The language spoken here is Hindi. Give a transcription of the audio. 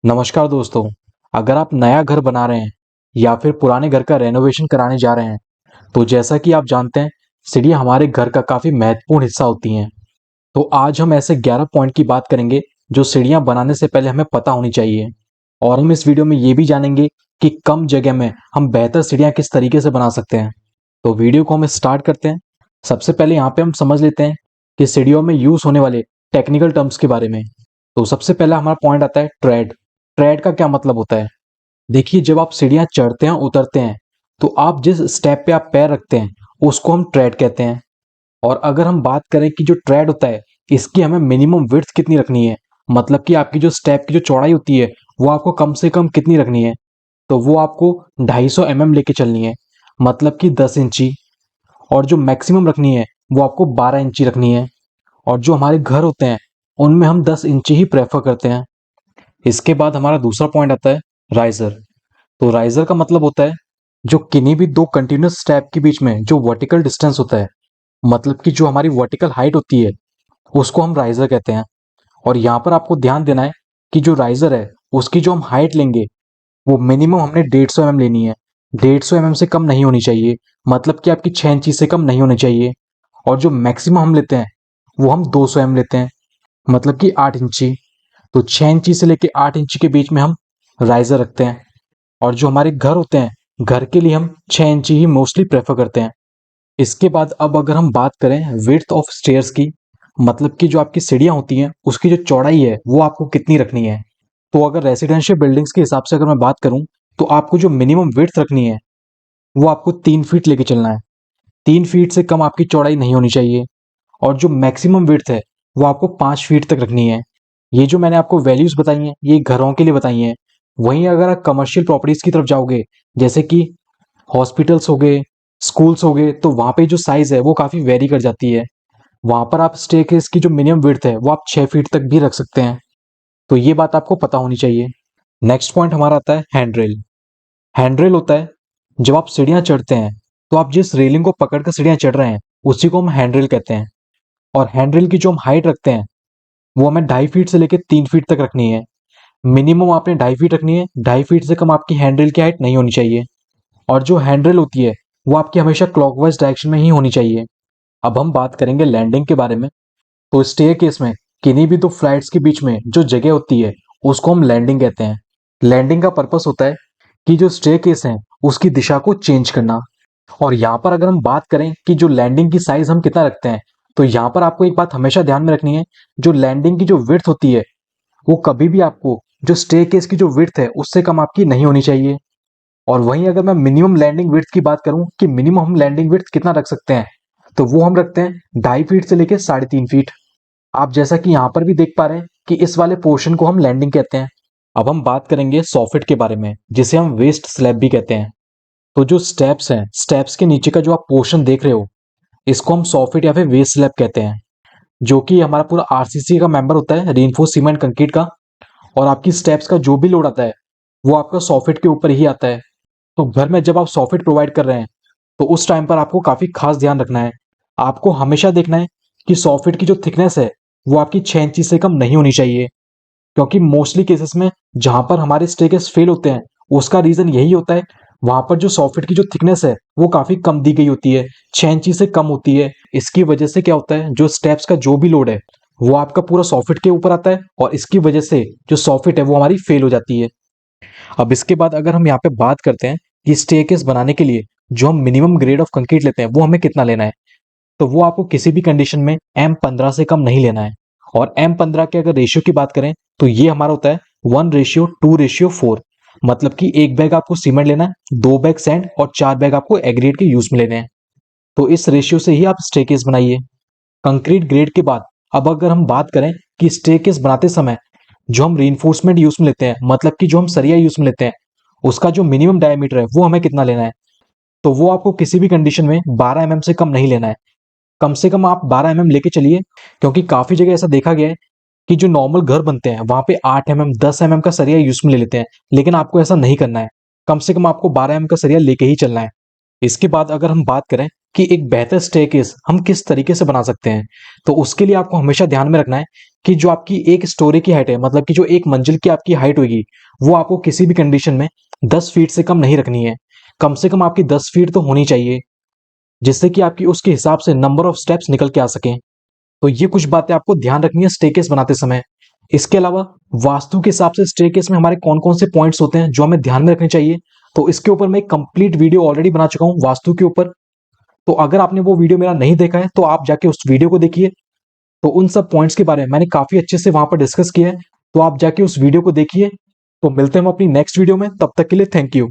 नमस्कार दोस्तों। अगर आप नया घर बना रहे हैं या फिर पुराने घर का रेनोवेशन कराने जा रहे हैं तो जैसा कि आप जानते हैं सीढ़ियाँ हमारे घर का काफ़ी महत्वपूर्ण हिस्सा होती हैं। तो आज हम ऐसे 11 पॉइंट की बात करेंगे जो सीढ़ियाँ बनाने से पहले हमें पता होनी चाहिए। और हम इस वीडियो में ये भी जानेंगे कि कम जगह में हम बेहतर सीढ़ियाँ किस तरीके से बना सकते हैं। तो वीडियो को हम स्टार्ट करते हैं। सबसे पहले यहाँ पे हम समझ लेते हैं कि सीढ़ियों में यूज़ होने वाले टेक्निकल टर्म्स के बारे में। तो सबसे पहला हमारा पॉइंट आता है ट्रेड। ट्रेड का क्या मतलब होता है? देखिए, जब आप सीढ़ियाँ चढ़ते हैं उतरते हैं तो आप जिस स्टेप पे आप पैर रखते हैं उसको हम ट्रेड कहते हैं। और अगर हम बात करें कि जो ट्रेड होता है इसकी हमें मिनिमम विड्थ कितनी रखनी है, मतलब कि आपकी जो स्टेप की जो चौड़ाई होती है वो आपको कम से कम कितनी रखनी है, तो वो आपको 250 mm लेके चलनी है, मतलब कि 10 इंची। और जो मैक्सिमम रखनी है वो आपको 12 इंची रखनी है। और जो हमारे घर होते हैं उनमें हम 10 इंची ही प्रेफर करते हैं। इसके बाद हमारा दूसरा पॉइंट आता है राइजर। तो राइजर का मतलब होता है जो किन्हीं भी दो कंटिन्यूस स्टेप के बीच में जो वर्टिकल डिस्टेंस होता है, मतलब कि जो हमारी वर्टिकल हाइट होती है उसको हम राइजर कहते हैं। और यहाँ पर आपको ध्यान देना है कि जो राइजर है उसकी जो हम हाइट लेंगे वो मिनिमम हमने 150 mm लेनी है। 150 mm से कम नहीं होनी चाहिए, मतलब कि आपकी 6 इंची से कम नहीं होनी चाहिए। और जो मैक्सिमम हम लेते हैं वो हम 200 mm लेते हैं, मतलब कि 8 इंची। तो 6 इंची से लेके 8 इंची के बीच में हम राइजर रखते हैं। और जो हमारे घर होते हैं घर के लिए हम 6 इंची ही मोस्टली प्रेफर करते हैं। इसके बाद अब अगर हम बात करें विड्थ ऑफ स्टेयर्स की, मतलब कि जो आपकी सीढ़ियाँ होती हैं उसकी जो चौड़ाई है वो आपको कितनी रखनी है। तो अगर रेसिडेंशियल बिल्डिंग्स के हिसाब से अगर मैं बात करूं तो आपको जो मिनिमम विड्थ रखनी है वो आपको 3 फीट लेके चलना है। 3 फीट से कम आपकी चौड़ाई नहीं होनी चाहिए। और जो मैक्सिमम विड्थ है वो आपको 5 फीट तक रखनी है। ये जो मैंने आपको वैल्यूज बताई हैं ये घरों के लिए बताई हैं। वहीं अगर आप कमर्शियल प्रॉपर्टीज की तरफ जाओगे, जैसे कि हॉस्पिटल्स हो गए, स्कूल्स हो गए, तो वहाँ पे जो साइज है वो काफ़ी वेरी कर जाती है। वहाँ पर आप स्टेयरकेस की जो मिनिमम विड्थ है वो आप 6 फीट तक भी रख सकते हैं। तो ये बात आपको पता होनी चाहिए। नेक्स्ट पॉइंट हमारा आता है हैंड रेल। हैंड रेल होता है जब आप सीढ़ियाँ चढ़ते हैं तो आप जिस रेलिंग को पकड़ कर सीढ़ियाँ चढ़ रहे हैं उसी को हम हैंड रेल कहते हैं। और हैंड रेल की जो हम हाइट रखते हैं वो हमें 2.5 फीट से लेकर 3 फीट तक रखनी है। मिनिमम आपने 2.5 फीट रखनी है, 2.5 फीट से कम आपकी हैंडरेल की हाइट नहीं होनी चाहिए। और जो हैंडरेल होती है वो आपकी हमेशा क्लॉकवाइज डायरेक्शन में ही होनी चाहिए। अब हम बात करेंगे लैंडिंग के बारे में। तो स्टेयर केस में किन्हीं भी दो फ्लाइट्स के बीच में जो जगह होती है उसको हम लैंडिंग कहते हैं। लैंडिंग का पर्पस होता है कि जो स्टेयर केस है उसकी दिशा को चेंज करना। और यहाँ पर अगर हम बात करें कि जो लैंडिंग की साइज हम कितना रखते हैं, तो यहाँ पर आपको एक बात हमेशा ध्यान में रखनी है, जो लैंडिंग की जो विड्थ होती है वो कभी भी आपको जो स्टेयरकेस की जो विड्थ है उससे कम आपकी नहीं होनी चाहिए। और वहीं अगर मैं मिनिमम लैंडिंग विड्थ की बात करूं कि मिनिमम हम लैंडिंग विड्थ कितना रख सकते हैं, तो वो हम रखते हैं 2.5 फीट से लेकर 3.5 फीट। आप जैसा कि यहाँ पर भी देख पा रहे हैं कि इस वाले पोर्शन को हम लैंडिंग कहते हैं। अब हम बात करेंगे सॉफिट के बारे में, जिसे हम वेस्ट स्लैब भी कहते हैं। तो जो स्टेप्स हैं, स्टेप्स के नीचे का जो आप पोर्शन देख रहे हो इसको हम सॉफिट या फिर वेस्ट स्लैब कहते हैं, जो कि हमारा पूरा आरसीसी का मेंबर होता है, रीइंफोर्स सीमेंट कंक्रीट का। और आपकी स्टेप्स का जो भी लोड आता है वो आपका सॉफिट के ऊपर ही आता है। तो घर में जब आप सॉफिट प्रोवाइड कर रहे हैं तो उस टाइम पर आपको काफ़ी खास ध्यान रखना है। आपको हमेशा देखना है कि सॉफिट की जो थिकनेस है वो आपकी 6 इंची से कम नहीं होनी चाहिए। क्योंकि मोस्टली केसेस में जहां पर हमारे स्टेयरकेस फेल होते हैं उसका रीज़न यही होता है, वहां पर जो सॉफिट की जो थिकनेस है वो काफ़ी कम दी गई होती है, 6 इंची से कम होती है। इसकी वजह से क्या होता है, जो स्टेप्स का जो भी लोड है वो आपका पूरा सॉफिट के ऊपर आता है और इसकी वजह से जो सॉफिट है वो हमारी फेल हो जाती है। अब इसके बाद अगर हम यहाँ पे बात करते हैं कि स्टेयरकेस बनाने के लिए जो हम मिनिमम ग्रेड ऑफ कंक्रीट लेते हैं वो हमें कितना लेना है, तो वो आपको किसी भी कंडीशन में M15 से कम नहीं लेना है। और M15 के अगर रेशियो की बात करें तो ये हमारा होता है 1:2:4। मतलब कि 1 बैग आपको सीमेंट लेना है, 2 बैग सैंड और 4 बैग आपको एग्रीगेट के यूज में लेने हैं। तो इस रेशियो से ही आप स्टेयरकेस बनाइए। कंक्रीट ग्रेड के बाद अब अगर हम बात करें कि स्टेयरकेस बनाते समय जो हम रीइंफोर्समेंट यूज में लेते हैं, मतलब कि जो हम सरिया यूज में लेते हैं, उसका जो मिनिमम डायमीटर है वो हमें कितना लेना है, तो वो आपको किसी भी कंडीशन में 12 mm से कम नहीं लेना है। कम से कम आप 12 mm लेके चलिए, क्योंकि काफी जगह ऐसा देखा गया है कि जो नॉर्मल घर बनते हैं वहां पे 8 mm 10 mm का सरिया यूज में ले लेते हैं, लेकिन आपको ऐसा नहीं करना है। कम से कम आपको 12 mm का सरिया लेके ही चलना है। इसके बाद अगर हम बात करें कि एक बेहतर स्टेयरकेस हम किस तरीके से बना सकते हैं। तो उसके लिए आपको हमेशा ध्यान में रखना है कि जो आपकी एक स्टोरी की हाइट है, मतलब कि जो एक मंजिल की आपकी हाइट होगी, वो आपको किसी भी कंडीशन में 10 फीट से कम नहीं रखनी है। कम से कम आपकी 10 फीट तो होनी चाहिए, जिससे कि आपकी उसके हिसाब से नंबर ऑफ स्टेप्स निकल के आ सकें। तो ये कुछ बातें आपको ध्यान रखनी है स्टेयरकेस बनाते समय। इसके अलावा वास्तु के हिसाब से स्टेयरकेस में हमारे कौन-कौन से पॉइंट्स होते हैं जो हमें ध्यान में रखने चाहिए, तो इसके ऊपर मैं एक कंप्लीट वीडियो ऑलरेडी बना चुका हूँ वास्तु के ऊपर। तो अगर आपने वो वीडियो मेरा नहीं देखा है तो आप जाके उस वीडियो को देखिए। तो उन सब पॉइंट्स के बारे में मैंने काफी अच्छे से वहां पर डिस्कस किया है, तो आप जाके उस वीडियो को देखिए। तो मिलते हैं हम अपनी नेक्स्ट वीडियो में, तब तक के लिए थैंक यू।